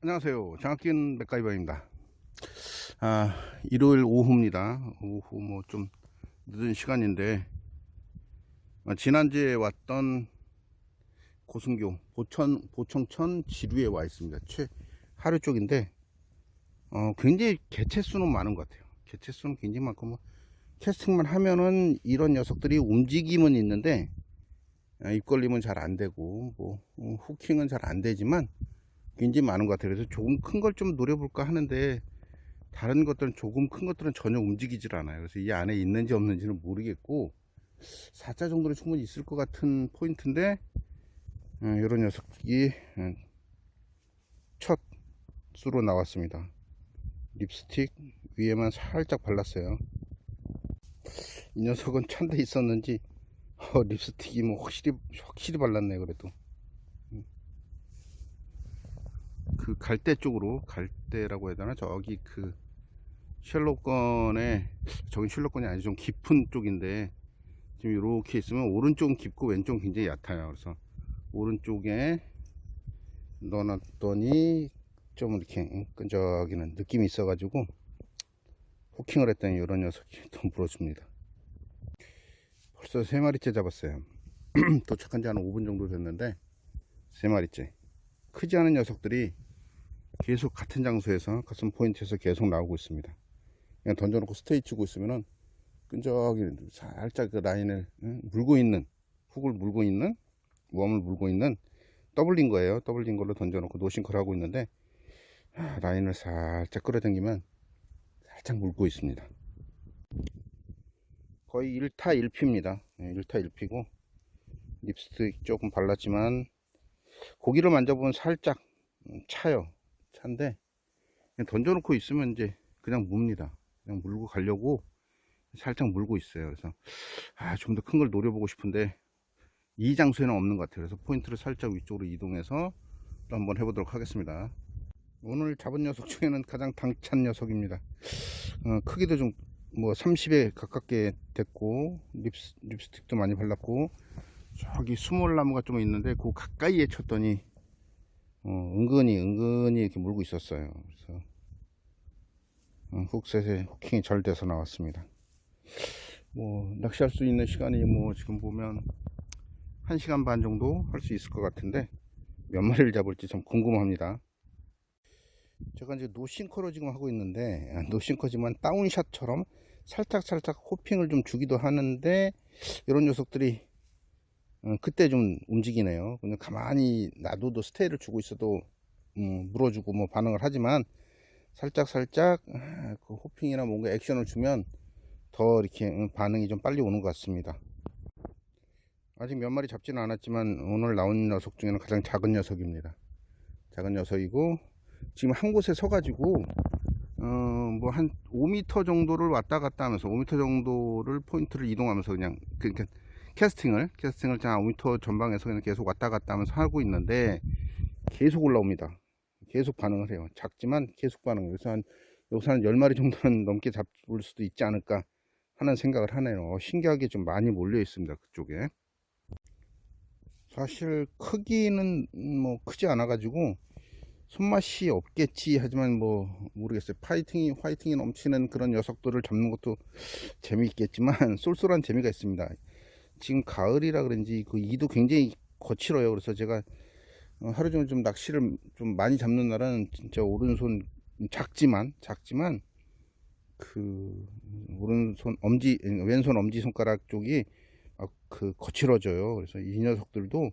안녕하세요. 장학긴 맥가이버입니다. 일요일 오후입니다. 오후 뭐 좀 늦은 시간인데, 지난주에 왔던 고순교 보청천 지류에 와 있습니다. 하류 쪽인데, 굉장히 개체 수는 많은 것 같아요. 개체 수는 굉장히 많고, 뭐 캐스팅만 하면은 이런 녀석들이 움직임은 있는데, 입걸림은 잘 안 되고, 뭐 후킹은 잘 안 되지만 굉장히 많은 것 같아요. 그래서 조금 큰 걸 좀 노려볼까 하는데, 다른 것들은 조금 큰 것들은 전혀 움직이질 않아요. 그래서 이 안에 있는지 없는지는 모르겠고, 4자 정도는 충분히 있을 것 같은 포인트인데, 이런 녀석이 첫 수로 나왔습니다. 립스틱 위에만 살짝 발랐어요. 이 녀석은 천대 있었는지 립스틱이 뭐 확실히 발랐네요. 그래도 그 갈대 쪽으로, 갈대라고 해야 되나, 저기 그 셜록건에, 저긴 셜록건이 아니죠, 좀 깊은 쪽인데 지금 이렇게 있으면 오른쪽은 깊고 왼쪽은 굉장히 얕아요. 그래서 오른쪽에 넣어놨더니 좀 이렇게 끈적이는 느낌이 있어 가지고 후킹을 했더니 이런 녀석이 또 물어줍니다. 벌써 3마리째 잡았어요. 도착한 지 한 5분 정도 됐는데 3마리째. 크지 않은 녀석들이 계속 같은 장소에서, 같은 포인트에서 계속 나오고 있습니다. 그냥 던져놓고 스테이 치고 있으면은 끈적이 살짝 그 라인을 물고 있는, 훅을 물고 있는, 웜을 물고 있는 더블린 거예요. 더블린 걸로 던져놓고 노싱크를 하고 있는데, 라인을 살짝 끌어당기면 살짝 물고 있습니다. 거의 1타 1피입니다. 1타 1피고 립스틱 조금 발랐지만 고기를 만져보면 살짝 차요. 찬데 그냥 던져놓고 있으면 이제 그냥 뭅니다. 그냥 물고 가려고 살짝 물고 있어요. 그래서 좀 더 큰 걸 노려보고 싶은데 이 장소에는 없는 것 같아요. 그래서 포인트를 살짝 위쪽으로 이동해서 또 한번 해보도록 하겠습니다. 오늘 잡은 녀석 중에는 가장 당찬 녀석입니다. 크기도 좀 뭐 30에 가깝게 됐고, 립스틱도 많이 발랐고, 저기 수몰나무가 좀 있는데 그 가까이에 쳤더니 은근히 이렇게 물고 있었어요. 그래서 훅셋에 후킹이 잘 돼서 나왔습니다. 뭐 낚시할 수 있는 시간이 뭐 지금 보면 1시간 반 정도 할 수 있을 것 같은데, 몇 마리를 잡을지 참 궁금합니다. 제가 이제 노싱커로 지금 하고 있는데, 노싱커지만 다운샷처럼 살짝 호핑을 좀 주기도 하는데, 이런 녀석들이 그때 좀 움직이네요. 그냥 가만히 놔둬도, 스테이를 주고 있어도 물어주고 뭐 반응을 하지만, 살짝 그 호핑이나 뭔가 액션을 주면 더 이렇게 반응이 좀 빨리 오는 것 같습니다. 아직 몇 마리 잡지는 않았지만 오늘 나온 녀석 중에는 가장 작은 녀석입니다. 작은 녀석이고, 지금 한 곳에 서 가지고 뭐 한 5m 정도를 왔다 갔다 하면서, 5m 정도를 포인트를 이동하면서 그냥 그러니까 캐스팅을 자 5m 전방에서 그냥 계속 왔다 갔다 하면서 하고 있는데, 계속 올라옵니다. 계속 반응을 해요. 작지만 계속 반응을. 그래서 여기서 한 10마리 정도는 넘게 잡을 수도 있지 않을까 하는 생각을 하네요. 신기하게 좀 많이 몰려 있습니다. 그쪽에. 사실 크기는 뭐 크지 않아 가지고 손맛이 없겠지 하지만 뭐 모르겠어요. 화이팅이 넘치는 그런 녀석들을 잡는 것도 재미있겠지만 쏠쏠한 재미가 있습니다. 지금 가을이라 그런지 그 이도 굉장히 거칠어요. 그래서 제가 하루 종일 좀 낚시를 좀 많이 잡는 날은 진짜 오른손, 작지만 그 오른손 엄지, 왼손 엄지 손가락 쪽이 그 거칠어져요. 그래서 이 녀석들도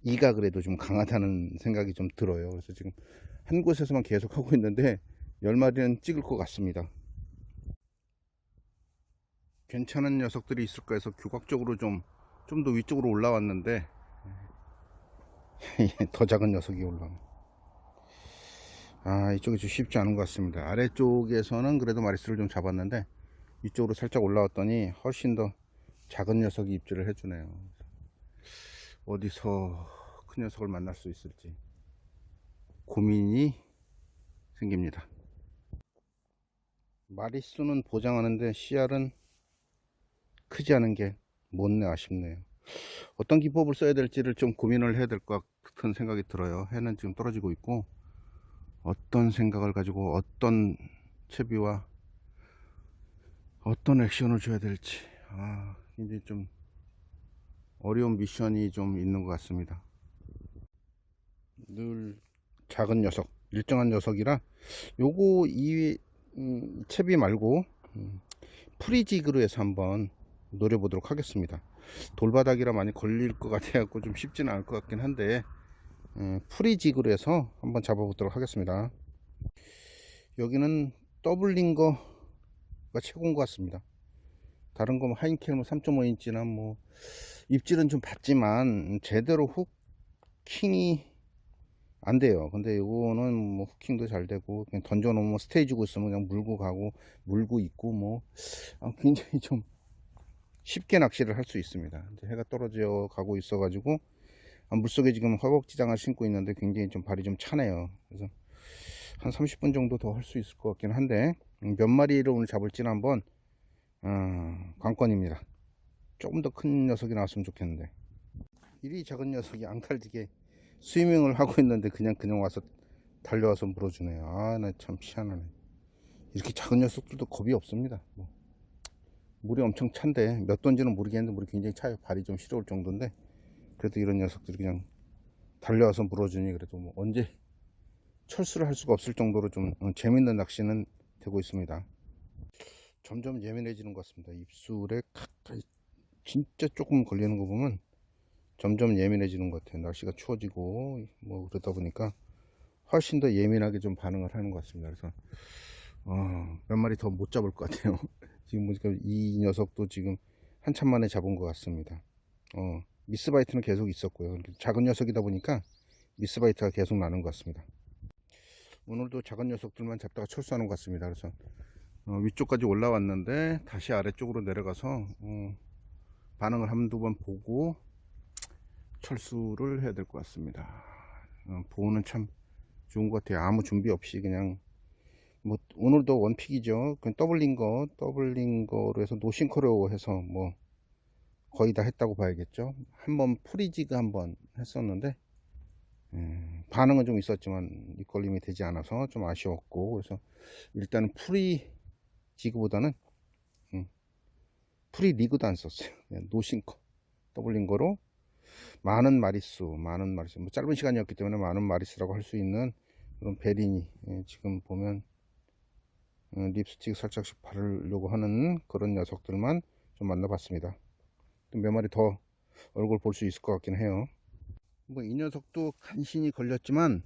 이가 그래도 좀 강하다는 생각이 좀 들어요. 그래서 지금 한 곳에서만 계속 하고 있는데 10마리는 찍을 것 같습니다. 괜찮은 녀석들이 있을까 해서 교각적으로 좀 더 위쪽으로 올라왔는데 더 작은 녀석이 올라오네. 이쪽이 좀 쉽지 않은 것 같습니다. 아래쪽에서는 그래도 마리수를 좀 잡았는데 위쪽으로 살짝 올라왔더니 훨씬 더 작은 녀석이 입질을 해주네요. 어디서 큰 녀석을 만날 수 있을지 고민이 생깁니다. 마리수는 보장하는데 씨알은 크지 않은 게 못내 아쉽네요. 어떤 기법을 써야 될지를 좀 고민을 해야 될 것 같은 생각이 들어요. 해는 지금 떨어지고 있고, 어떤 생각을 가지고 어떤 채비와 어떤 액션을 줘야 될지 굉장히 좀 어려운 미션이 좀 있는 것 같습니다. 늘 작은 녀석, 일정한 녀석이라 요거 이 채비 말고 프리지그로 해서 한번 노려보도록 하겠습니다. 돌바닥이라 많이 걸릴 것 같아갖고 좀 쉽지는 않을 것 같긴 한데 프리지그로 해서 한번 잡아보도록 하겠습니다. 여기는 더블링거가 최고인 것 같습니다. 다른 거 하인켈 3.5인치나 뭐 입질은 좀 받지만 제대로 후킹이 안 돼요. 근데 이거는 뭐 후킹도 잘 되고 그냥 던져 놓으면 스테이지고 있으면 그냥 물고 가고 물고 있고 뭐 굉장히 좀 쉽게 낚시를 할 수 있습니다. 이제 해가 떨어져 가고 있어 가지고 물속에 지금 허벅지장을 신고 있는데 굉장히 좀 발이 좀 차네요. 그래서 한 30분 정도 더 할 수 있을 것 같긴 한데 몇 마리를 오늘 잡을지는 한번 관건입니다. 조금 더 큰 녀석이 나왔으면 좋겠는데 이리 작은 녀석이 앙탈지게 스위밍을 하고 있는데 그냥 와서 달려와서 물어주네요. 나 참 희한하네. 이렇게 작은 녀석들도 겁이 없습니다. 물이 엄청 찬데 몇 ton지는 모르겠는데 물이 굉장히 차요. 발이 좀 시려울 정도인데 그래도 이런 녀석들이 그냥 달려와서 물어주니 그래도 뭐 언제 철수를 할 수가 없을 정도로 좀 재밌는 낚시는 되고 있습니다. 점점 예민해지는 것 같습니다. 입술에 가까이 진짜 조금 걸리는 거 보면 점점 예민해지는 것 같아요. 날씨가 추워지고 뭐 그러다 보니까 훨씬 더 예민하게 좀 반응을 하는 것 같습니다. 그래서 몇 마리 더 못 잡을 것 같아요. 지금 보니까 이 녀석도 지금 한참 만에 잡은 것 같습니다. 미스바이트는 계속 있었고요. 작은 녀석이다 보니까 미스바이트가 계속 나는 것 같습니다. 오늘도 작은 녀석들만 잡다가 철수하는 것 같습니다. 그래서 위쪽까지 올라왔는데 다시 아래쪽으로 내려가서 반응을 한두 번 보고 철수를 해야 될 것 같습니다. 보호는 참 좋은 것 같아요. 아무 준비 없이 그냥 뭐 오늘도 원픽이죠. 그냥 더블링거로 해서 노싱커로 해서 뭐 거의 다 했다고 봐야겠죠. 한번 프리지그 한번 했었는데 반응은 좀 있었지만 밑걸림이 되지 않아서 좀 아쉬웠고 그래서 일단은 프리지그보다는 프리리그도 안 썼어요. 그냥 노싱커 더블링거로 많은 마리수 뭐 짧은 시간이었기 때문에 많은 마리수라고 할 수 있는 그런 베리니 지금 보면 립스틱 살짝씩 바르려고 하는 그런 녀석들만 좀 만나봤습니다. 또 몇 마리 더 얼굴 볼 수 있을 것 같긴 해요. 뭐 이 녀석도 간신히 걸렸지만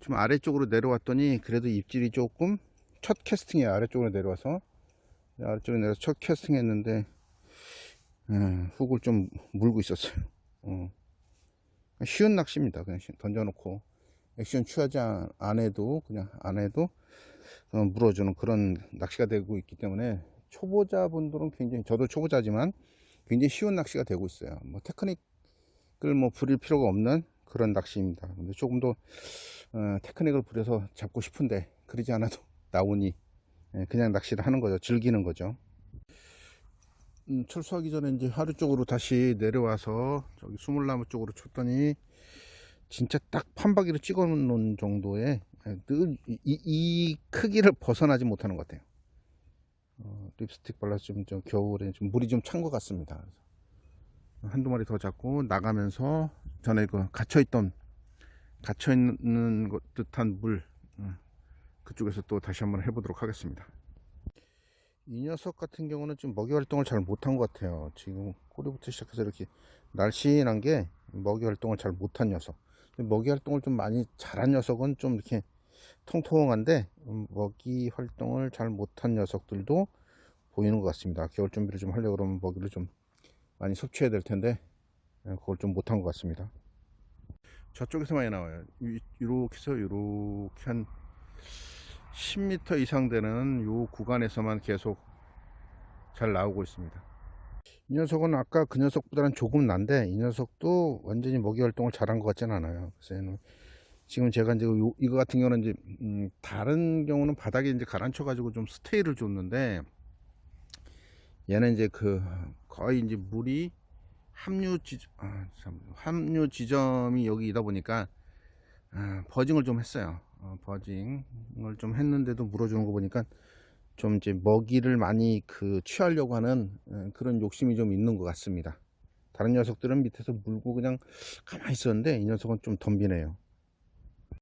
좀 아래쪽으로 내려왔더니 그래도 입질이 조금 첫 캐스팅에 아래쪽으로 내려와서 첫 캐스팅 했는데 훅을 좀 물고 있었어요. 쉬운 낚시입니다. 그냥 던져놓고 액션 취하지 안 해도 그냥 안 해도 물어주는 그런 낚시가 되고 있기 때문에 초보자분들은 굉장히 저도 초보자지만 굉장히 쉬운 낚시가 되고 있어요. 뭐 테크닉을 뭐 부릴 필요가 없는 그런 낚시입니다. 근데 조금 더 테크닉을 부려서 잡고 싶은데 그러지 않아도 나오니 그냥 낚시를 하는 거죠. 즐기는 거죠. 철수하기 전에 이제 하루 쪽으로 다시 내려와서 저기 수물나무 쪽으로 쳤더니 진짜 딱 판박이로 찍어 놓은 정도의 늘 이 크기를 벗어나지 못하는 것 같아요. 립스틱 발라서 좀 겨울에 좀 물이 좀 찬 것 같습니다. 그래서 한두 마리 더 잡고 나가면서 전에 그 갇혀있는 듯한 물 그쪽에서 또 다시 한번 해보도록 하겠습니다. 이 녀석 같은 경우는 좀 먹이 활동을 잘 못한 것 같아요. 지금 꼬리부터 시작해서 이렇게 날씬한 게 먹이 활동을 잘 못한 녀석. 먹이 활동을 좀 많이 잘한 녀석은 좀 이렇게 통통한데 먹이 활동을 잘 못한 녀석들도 보이는 것 같습니다. 겨울 준비를 좀 하려고 그러면 먹이를 좀 많이 섭취해야 될 텐데 그걸 좀 못한 것 같습니다. 저쪽에서 많이 나와요. 이렇게 해서 이렇게 한 10m 이상 되는 요 구간에서만 계속 잘 나오고 있습니다. 이 녀석은 아까 그 녀석보다는 조금 난데 이 녀석도 완전히 먹이 활동을 잘한 것 같지는 않아요. 그래서 지금 제가 이제 이거 같은 경우는 이제 다른 경우는 바닥에 이제 가라앉혀 가지고 좀 스테이를 줬는데 얘는 이제 그 거의 이제 물이 합류 지점이 여기이다 보니까 버징을 좀 했어요. 버징을 좀 했는데도 물어주는 거 보니까 좀 이제 먹이를 많이 취하려고 하는 그런 욕심이 좀 있는 것 같습니다. 다른 녀석들은 밑에서 물고 그냥 가만히 있었는데 이 녀석은 좀 덤비네요.